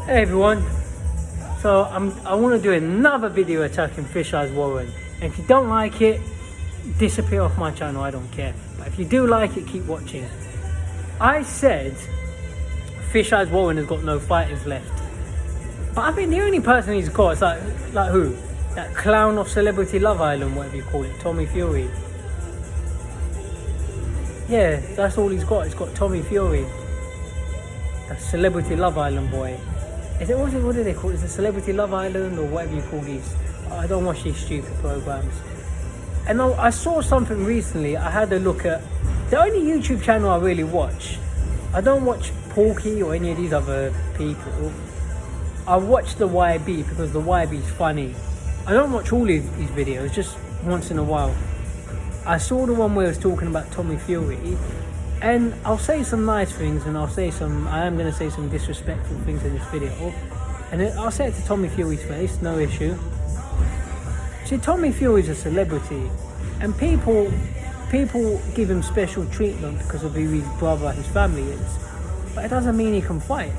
Hey everyone, so I want to do another video attacking Fish Eyes Warren, and if you don't like it, disappear off my channel, I don't care. But if you do like it, keep watching. I said Fish Eyes Warren has got no fighters left, but I think the only person he's got is like who? That clown of Celebrity Love Island, whatever you call it, Tommy Fury. Yeah, that's all he's got. He's got Tommy Fury, that Celebrity Love Island boy. What do they call it? Is it Celebrity Love Island or whatever you call these? I don't watch these stupid programs. And I saw something recently. I had a look at the only YouTube channel I really watch. I don't watch Porky or any of these other people. I watch the YB because the YB is funny. I don't watch all these videos, just once in a while. I saw the one where it was talking about Tommy Fury. And I'll say some nice things, and I am going to say some disrespectful things in this video. And I'll say it to Tommy Fury's face, no issue. See, Tommy Fury's a celebrity, and people give him special treatment because of who his brother, his family is. But it doesn't mean he can fight.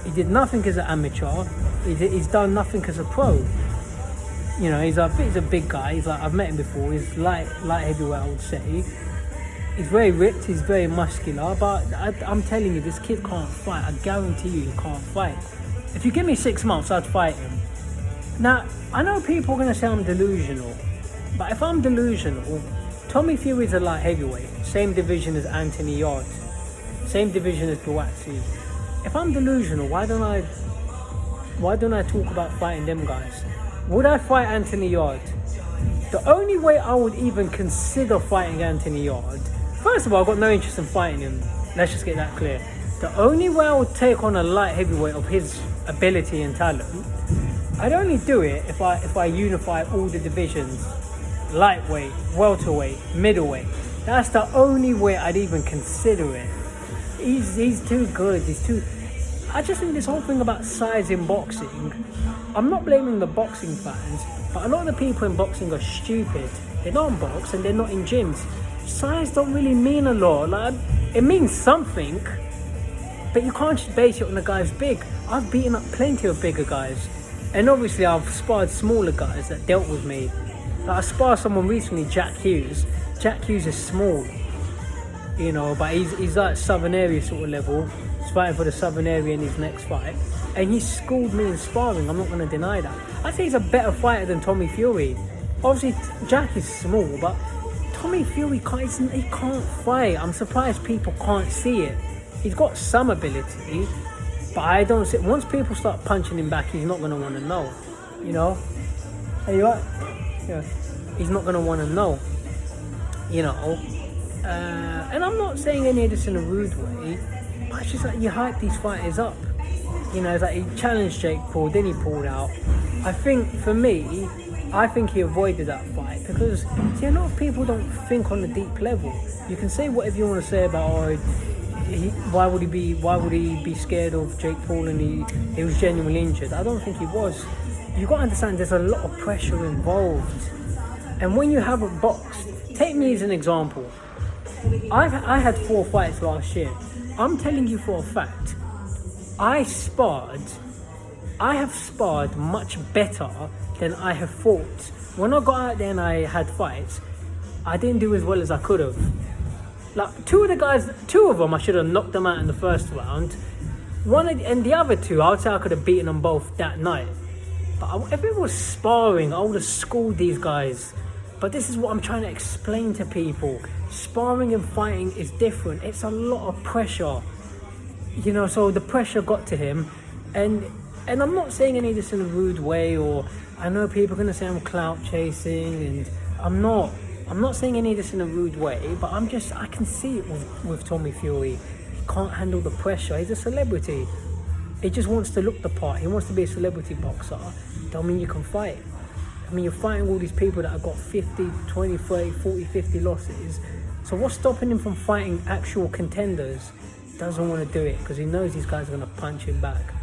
He did nothing as an amateur. He's done nothing as a pro. You know, he's a big guy. I've met him before. He's light heavyweight, I would say. He's very ripped, he's very muscular, but I'm telling you, this kid can't fight. I guarantee you, he can't fight. If you give me 6 months, I'd fight him. Now, I know people are going to say I'm delusional, but if I'm delusional, Tommy Fury's a light heavyweight, same division as Anthony Yarde, same division as Buatsi. If I'm delusional, why don't I talk about fighting them guys? Would I fight Anthony Yarde? The only way I would even consider fighting Anthony Yarde, first of all, I've got no interest in fighting him. Let's just get that clear. The only way I would take on a light heavyweight of his ability and talent, I'd only do it if I unify all the divisions. Lightweight, welterweight, middleweight. That's the only way I'd even consider it. He's too good. I just think this whole thing about size in boxing, I'm not blaming the boxing fans, but a lot of the people in boxing are stupid. They don't box and they're not in gyms. Size don't really mean a lot. Like, it means something, but you can't just base it on the guys big. I've beaten up plenty of bigger guys, and obviously I've sparred smaller guys that dealt with me. Like I sparred someone recently, Jack Hughes. Jack Hughes is small, you know, but he's like Southern Area sort of level. He's fighting for the Southern Area in his next fight, and he schooled me in sparring. I'm not going to deny that. I think he's a better fighter than Tommy Fury. Obviously, Jack is small, but Tommy Fury can't fight. I'm surprised people can't see it. He's got some ability, but I don't see. Once people start punching him back, he's not going to want to know. You know? Are you right? Yeah. He's not going to want to know. You know? And I'm not saying any of this in a rude way, but it's just like you hype these fighters up. You know, it's like he challenged Jake Paul, then he pulled out. I think, for me, he avoided that fight because, see, a lot of people don't think on a deep level. You can say whatever you want to say about, why would he be scared of Jake Paul and he was genuinely injured. I don't think he was. You got to understand there's a lot of pressure involved. And when you haven't boxed, take me as an example. I had 4 fights last year. I'm telling you for a fact, I have sparred much better than I have fought. When I got out there and I had fights, I didn't do as well as I could have. Like two of them I should have knocked them out in the first round. And the other 2, I would say I could have beaten them both that night. But if it was sparring, I would have schooled these guys. But this is what I'm trying to explain to people. Sparring and fighting is different. It's a lot of pressure. You know, so the pressure got to him. And I'm not saying any of this in a rude way, or I know people are going to say I'm clout chasing, and I'm not saying any of this in a rude way, but I can see it with Tommy Fury. He can't handle the pressure. He's a celebrity. He just wants to look the part. He wants to be a celebrity boxer. Don't mean you can fight. I mean, you're fighting all these people that have got 50, 20, 30, 40, 50 losses. So what's stopping him from fighting actual contenders? Doesn't want to do it because he knows these guys are going to punch him back.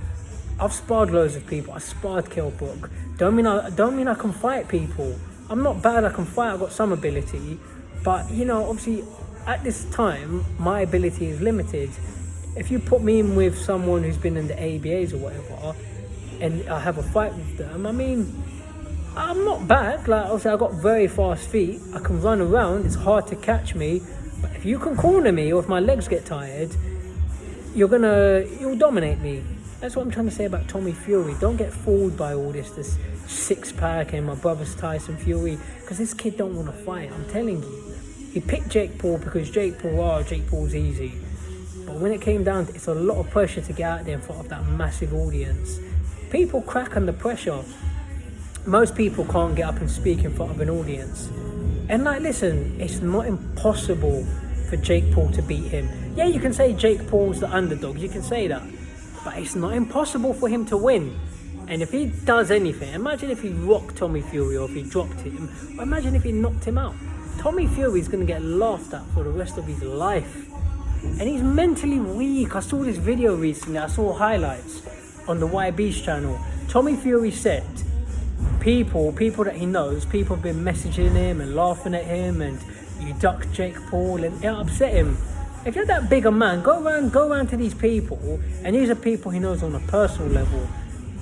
I've sparred loads of people. I sparred Kell Brook. Don't mean I can fight people. I'm not bad. I can fight. I've got some ability, but you know, obviously, at this time, my ability is limited. if you put me in with someone who's been in the ABAs or whatever, and I have a fight with them, I mean, I'm not bad. Like, obviously, I got very fast feet. I can run around. It's hard to catch me. But if you can corner me, or if my legs get tired, you'll dominate me. That's what I'm trying to say about Tommy Fury. Don't get fooled by all this six-pack and my brother's Tyson Fury, because this kid don't want to fight. I'm telling you. He picked Jake Paul because Jake Paul's easy. But when it came down to it's a lot of pressure to get out there in front of that massive audience. People crack under pressure. Most people can't get up and speak in front of an audience. And like, listen, it's not impossible for Jake Paul to beat him. Yeah, you can say Jake Paul's the underdog, you can say that. But it's not impossible for him to win. And if he does anything, imagine if he rocked Tommy Fury or if he dropped him, or imagine if he knocked him out. Tommy Fury's going to get laughed at for the rest of his life. And he's mentally weak. I saw this video recently, I saw highlights on the YB's channel. Tommy Fury said, people that he knows, people have been messaging him and laughing at him, and you duck Jake Paul, and it upset him. If you're that big a man, go around to these people, and these are people he knows on a personal level.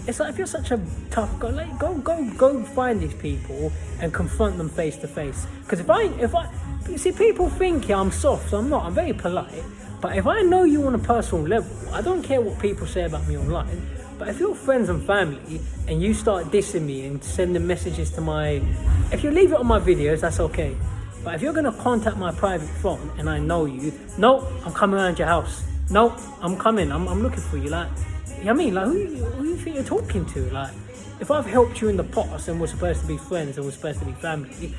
It's like, if you're such a tough guy, like, go find these people and confront them face to face. Because if I, you see, people think I'm soft, so I'm not. I'm very polite. But if I know you on a personal level, I don't care what people say about me online. But if you're friends and family and you start dissing me and sending messages to if you leave it on my videos, that's okay. But if you're gonna contact my private phone and I know you, no, I'm coming around your house. No, I'm coming. I'm looking for you. Like, you know what I mean? Like, who you think you're talking to? Like, if I've helped you in the past and we're supposed to be friends and we're supposed to be family,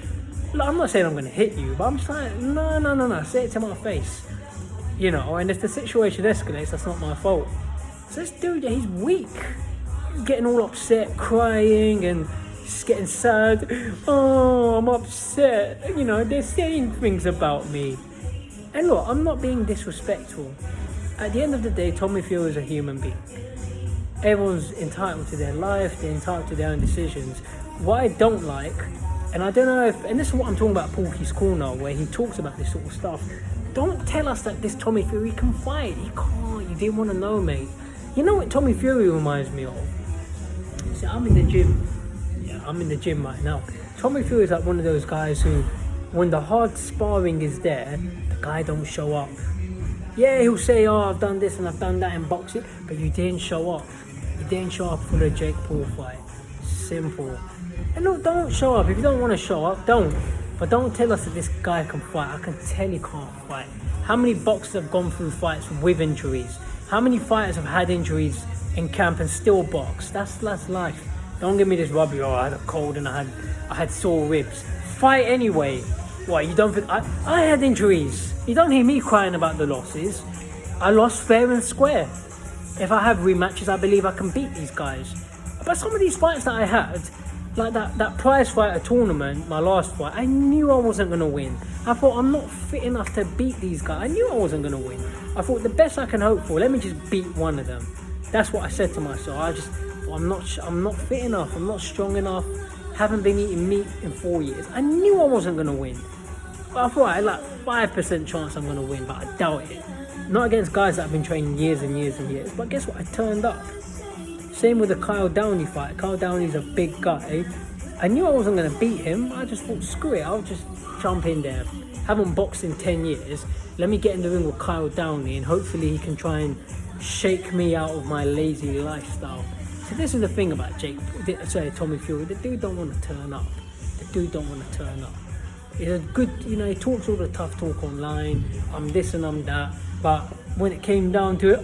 like, I'm not saying I'm gonna hit you, but I'm just like, no, say it to my face. You know, and if the situation escalates, that's not my fault. So this dude, he's weak. Getting all upset, crying, and just getting sad. Oh, I'm upset. You know, they're saying things about me. And look, I'm not being disrespectful. At the end of the day, Tommy Fury is a human being. Everyone's entitled to their life, they're entitled to their own decisions. What I don't like, and I don't know if, and this is what I'm talking about Porky's Corner, where he talks about this sort of stuff. Don't tell us that this Tommy Fury can fight. He can't. You didn't want to know, mate. You know what Tommy Fury reminds me of? See, I'm in the gym. Yeah, I'm in the gym right now. Tommy Fury is like one of those guys who, when the hard sparring is there, the guy don't show up. Yeah, he'll say, oh, I've done this and I've done that in boxing, but you didn't show up. You didn't show up for the Jake Paul fight. Simple. And look, don't show up. If you don't want to show up, don't. But don't tell us that this guy can fight. I can tell he can't fight. How many boxers have gone through fights with injuries? How many fighters have had injuries in camp and still box? That's life. Don't give me this rubbish. Oh, I had a cold and I had sore ribs. Fight anyway. What, you don't think I had injuries? You don't hear me crying about the losses. I lost fair and square. If I have rematches, I believe I can beat these guys. But some of these fights that I had, like that prize fighter tournament, my last fight, I knew I wasn't going to win. I thought, I'm not fit enough to beat these guys. I knew I wasn't going to win. I thought, the best I can hope for, let me just beat one of them. That's what I said to myself. I'm not fit enough. I'm not strong enough. Haven't been eating meat in 4 years. I knew I wasn't going to win. But I thought I had like 5% chance I'm going to win, but I doubt it. Not against guys that have been training years and years and years. But guess what? I turned up. Same with the Kyle Downey fight. Kyle Downey's a big guy. I knew I wasn't going to beat him. I just thought, screw it, I'll just jump in there. Haven't boxed in 10 years. Let me get in the ring with Kyle Downey and hopefully he can try and shake me out of my lazy lifestyle. So this is the thing about Tommy Fury. The dude don't want to turn up. He's a good, he talks all the tough talk online. I'm this and I'm that. But when it came down to it,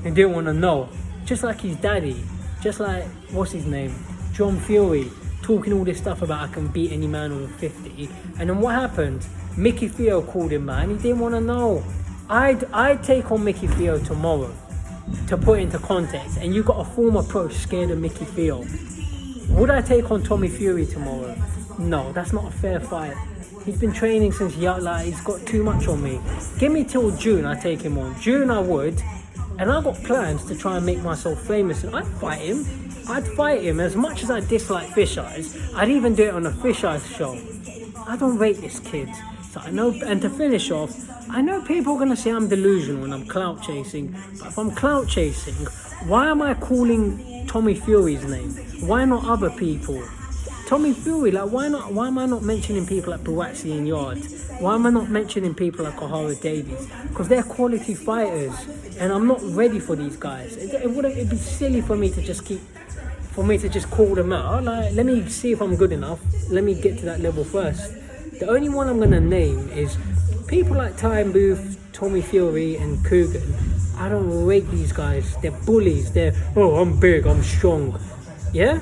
he didn't want to know. Just like his daddy, just like, what's his name? John Fury, talking all this stuff about I can beat any man over 50. And then what happened? Mickey Theo called him, man. He didn't want to know. I'd take on Mickey Theo tomorrow, to put into context. And you got a former pro scared of Mickey Theo. Would I take on Tommy Fury tomorrow? No, that's not a fair fight. He's been training since young, like, he's got too much on me. Give me till June, I take him on. June I would. And I've got plans to try and make myself famous. And I'd fight him as much as I dislike Fish Eyes. I'd even do it on a Fish Eyes show. I don't rate this kid. So So I know, and to finish off, I know people are gonna say I'm delusional and I'm clout chasing, but if I'm clout chasing, why am I calling Tommy Fury's name? Why not other people? Tommy Fury, like why not? Why am I not mentioning people like Buatsi and Yard? Why am I not mentioning people like Ohara Davies? Because they're quality fighters, and I'm not ready for these guys. It'd be silly for me to just call them out. Like, let me see if I'm good enough. Let me get to that level first. The only one I'm gonna name is people like Time Booth, Tommy Fury, and Coogan. I don't rate these guys. They're bullies. I'm big, I'm strong. Yeah?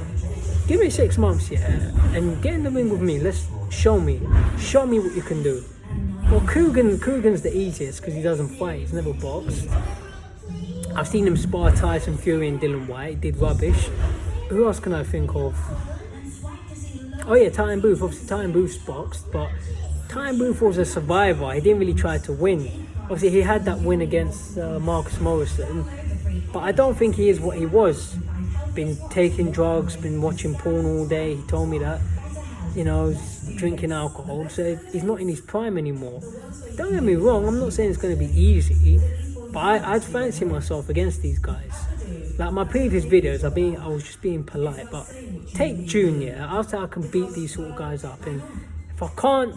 Give me 6 months, yeah, and get in the ring with me. Let's show me what you can do. Well, Coogan's the easiest because he doesn't fight. He's never boxed. I've seen him spar Tyson Fury and Dylan White. Did rubbish. Who else can I think of? Oh yeah, Time Booth. Obviously, Time Booth's boxed, but Time Booth was a survivor. He didn't really try to win. Obviously, he had that win against Marcus Morrison, but I don't think he is what he was. Been taking drugs, been watching porn all day. He told me that, drinking alcohol. So he's not in his prime anymore. Don't get me wrong, I'm not saying it's going to be easy, but I'd fancy myself against these guys. Like my previous videos, I was just being polite. But take June, yeah. After I can beat these sort of guys up, and if I can't,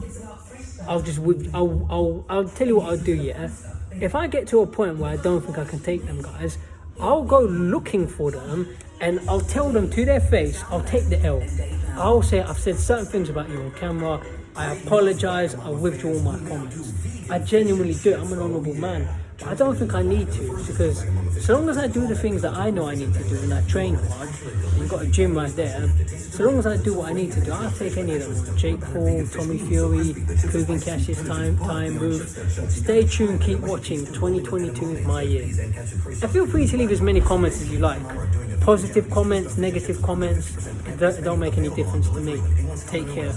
I'll tell you what I'll do, yeah. If I get to a point where I don't think I can take them guys, I'll go looking for them and I'll tell them to their face, I'll take the L. I'll say, I've said certain things about you on camera, I apologise, I withdraw all my comments. I genuinely do it, I'm an honourable man. But I don't think I need to, because so long as I do the things that I know I need to do and I train hard, you've got a gym right there, so long as I do what I need to do, I'll take any of them. Jake Paul, Tommy Fury, Kugan Cassius, Time Booth. Stay tuned, keep watching. 2022 is my year. And feel free to leave as many comments as you like. Positive comments, negative comments, it don't make any difference to me. Take care.